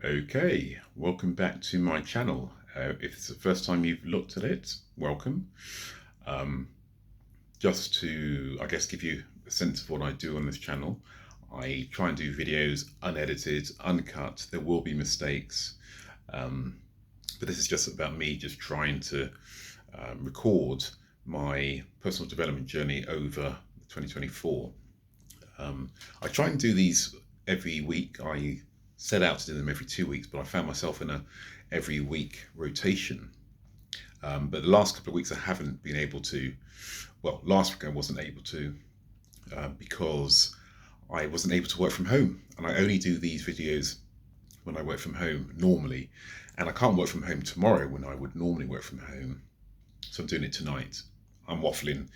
Okay, welcome back to my channel. If it's the first time you've looked at it, welcome. Um, just to, I guess, give you a sense of what I do on this channel, I try and do videos unedited, uncut. There will be mistakes, but this is just about me just trying to record my personal development journey over 2024. I try and do these every week. I set out to do them every 2 weeks, but I found myself in a every week rotation. But the last couple of weeks I haven't been able to. Well, last week I wasn't able to because I wasn't able to work from home, and I only do these videos when I work from home normally, and I can't work from home tomorrow when I would normally work from home. So I'm doing it tonight. I'm waffling.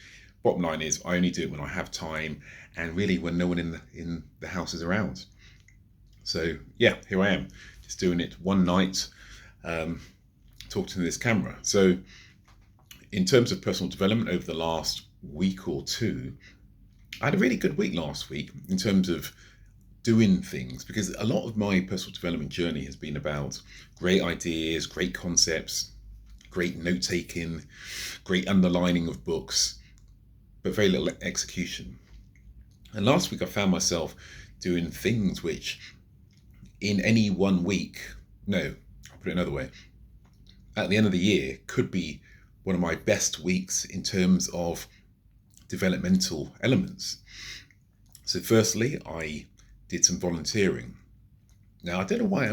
Bottom line is I only do it when I have time and really when no one in the house is around. So yeah, here I am, just doing it one night, talking to this camera. So in terms of personal development over the last week or two, I had a really good week last week in terms of doing things, because a lot of my personal development journey has been about great ideas, great concepts, great note taking, great underlining of books, but very little execution. And last week I found myself doing things which in any 1 week, no, I'll put it another way, at the end of the year could be one of my best weeks in terms of developmental elements. So firstly, I did some volunteering. Now, I don't know why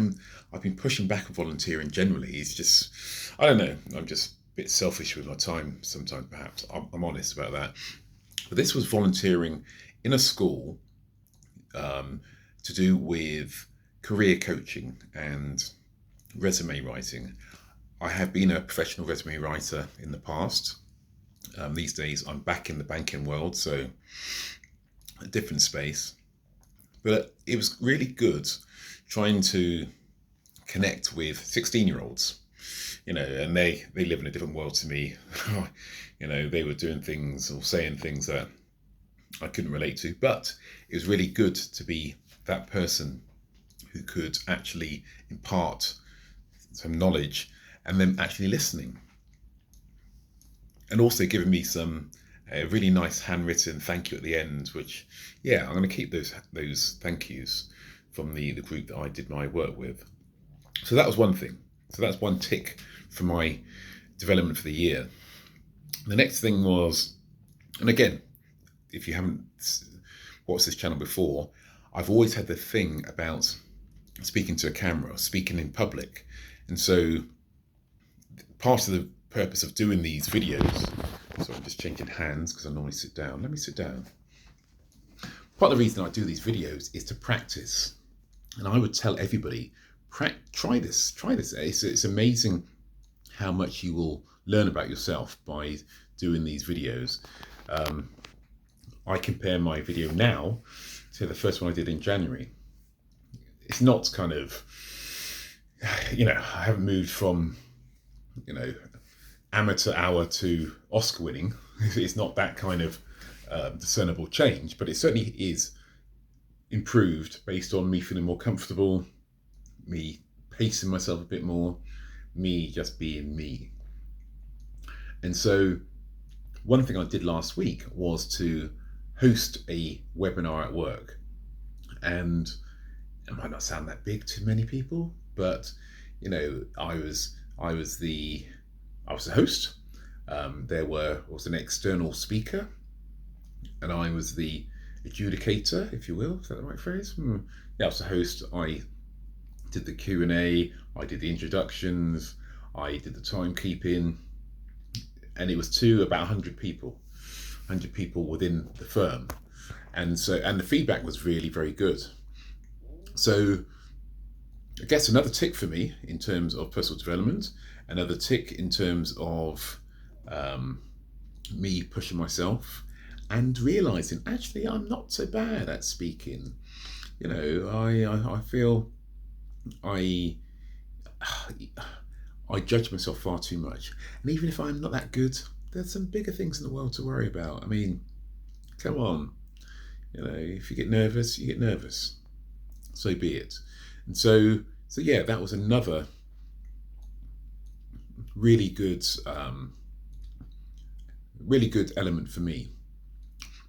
I've been pushing back on volunteering generally. It's just, I don't know, I'm just a bit selfish with my time sometimes, perhaps. I'm honest about that. But this was volunteering in a school to do with career coaching and resume writing. I have been a professional resume writer in the past. These days I'm back in the banking world, so a different space. But it was really good trying to connect with 16-year-olds, and they live in a different world to me. They were doing things or saying things that I couldn't relate to, but it was really good to be that person who could actually impart some knowledge and then actually listening. And also giving me some really nice handwritten thank you at the end, which, yeah, I'm going to keep those thank yous from the group that I did my work with. So that was one thing. So that's one tick for my development for the year. The next thing was, and again, if you haven't watched this channel before, I've always had the thing about speaking to a camera, speaking in public. And so part of the purpose of doing these videos, so I'm just changing hands because I normally sit down. Let me sit down. Part of the reason I do these videos is to practice. And I would tell everybody, try this. It's amazing how much you will learn about yourself by doing these videos. I compare my video now to the first one I did in January. It's not kind of, I haven't moved from, amateur hour to Oscar winning. It's not that kind of discernible change, but it certainly is improved based on me feeling more comfortable, me pacing myself a bit more, me just being me. And so one thing I did last week was to host a webinar at work. And it might not sound that big to many people, but I was the host. There was an external speaker, and I was the adjudicator, if you will. Is that the right phrase? Yeah, I was the host. I did the Q&A, I did the introductions, I did the timekeeping, and it was to about 100 people within the firm. And the feedback was really very good. So I guess another tick for me in terms of personal development, another tick in terms of me pushing myself and realizing actually I'm not so bad at speaking. I feel I judge myself far too much. And even if I'm not that good, there's some bigger things in the world to worry about. I mean, come on. If you get nervous, you get nervous. So be it. And so So yeah, that was another really good, really good element for me.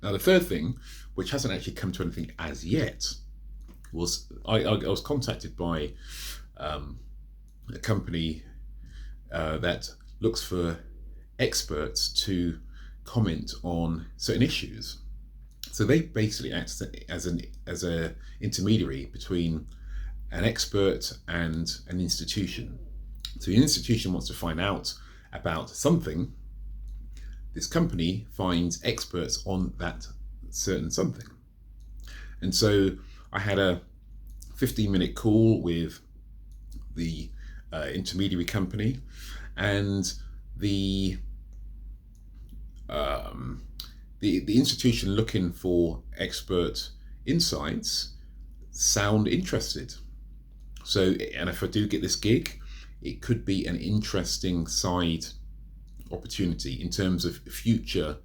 Now the third thing, which hasn't actually come to anything as yet, was I was contacted by a company that looks for experts to comment on certain issues. So they basically act as a intermediary between an expert and an institution. So the institution wants to find out about something. This company finds experts on that certain something. And so I had a 15-minute call with the intermediary company, and the institution looking for expert insights sound interested. So, and if I do get this gig, it could be an interesting side opportunity in terms of future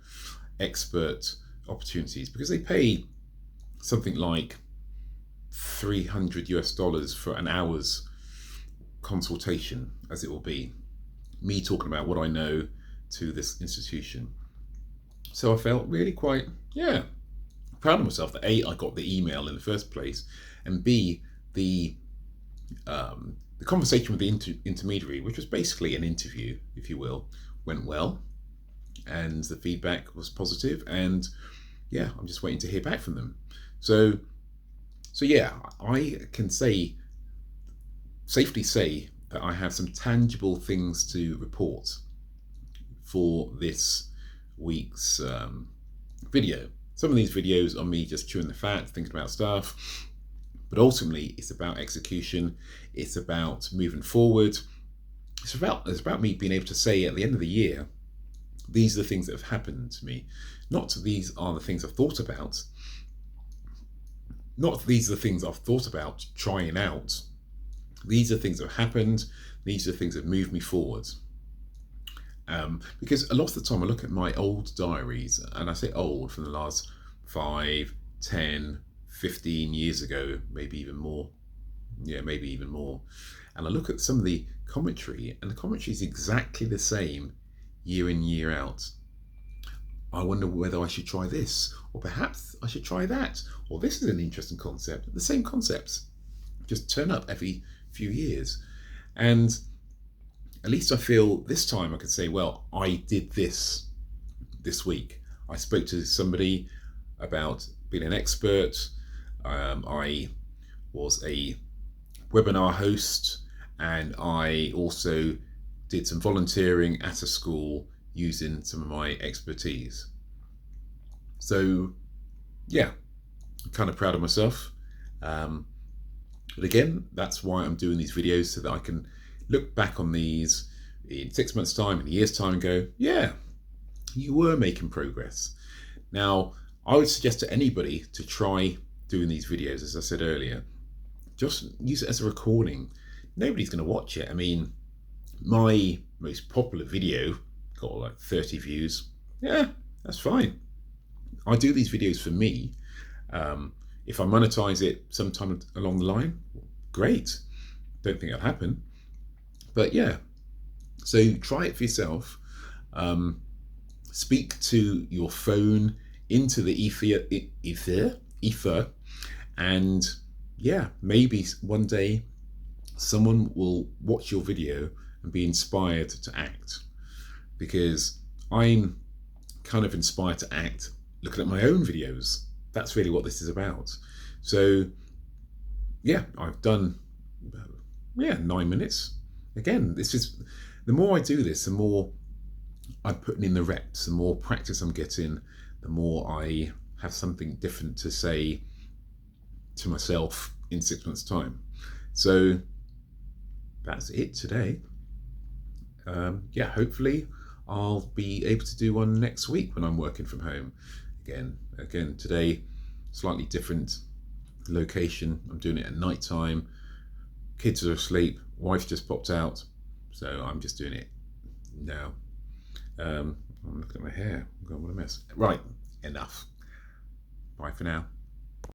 expert opportunities, because they pay something like $300 for an hour's consultation, as it will be me talking about what I know to this institution. So I felt really quite, proud of myself that A, I got the email in the first place, and B, the conversation with the intermediary, which was basically an interview, if you will, went well, and the feedback was positive, and yeah, I'm just waiting to hear back from them. So yeah, I can safely say that I have some tangible things to report for this week's video. Some of these videos are me just chewing the fat, thinking about stuff, but ultimately it's about execution. It's about moving forward. It's about me being able to say at the end of the year, these are the things that have happened to me. Not these are the things I've thought about. Not these are the things I've thought about trying out. These are things that have happened. These are things that have moved me forward. Because a lot of the time I look at my old diaries, and I say old, from the last 5, 10, 15 years ago, maybe even more. Yeah, maybe even more. And I look at some of the commentary, and the commentary is exactly the same year in, year out. I wonder whether I should try this, or perhaps I should try that, or this is an interesting concept. The same concepts just turn up every few years. And at least I feel this time I could say, well, I did this week. I spoke to somebody about being an expert. I was a webinar host, and I also did some volunteering at a school using some of my expertise. So yeah, I'm kind of proud of myself. But again, that's why I'm doing these videos, so that I can look back on these in 6 months' time, in a year's time, and go, yeah, you were making progress. Now, I would suggest to anybody to try doing these videos, as I said earlier. Just use it as a recording. Nobody's going to watch it. I mean, my most popular video got like 30 views. Yeah, that's fine. I do these videos for me. If I monetize it sometime along the line, great. Don't think it'll happen. But yeah, so try it for yourself. Speak to your phone into the ether, and yeah, maybe one day someone will watch your video and be inspired to act. Because I'm kind of inspired to act looking at my own videos. That's really what this is about. So yeah, I've done 9 minutes. Again, this is, the more I do this, the more I'm putting in the reps, the more practice I'm getting, the more I have something different to say to myself in 6 months' time. So that's it today. Hopefully I'll be able to do one next week when I'm working from home. Again, today, slightly different location. I'm doing it at night time. Kids are asleep. Wife just popped out. So I'm just doing it now. I'm looking at my hair. God, what a mess. Right, enough. Bye for now.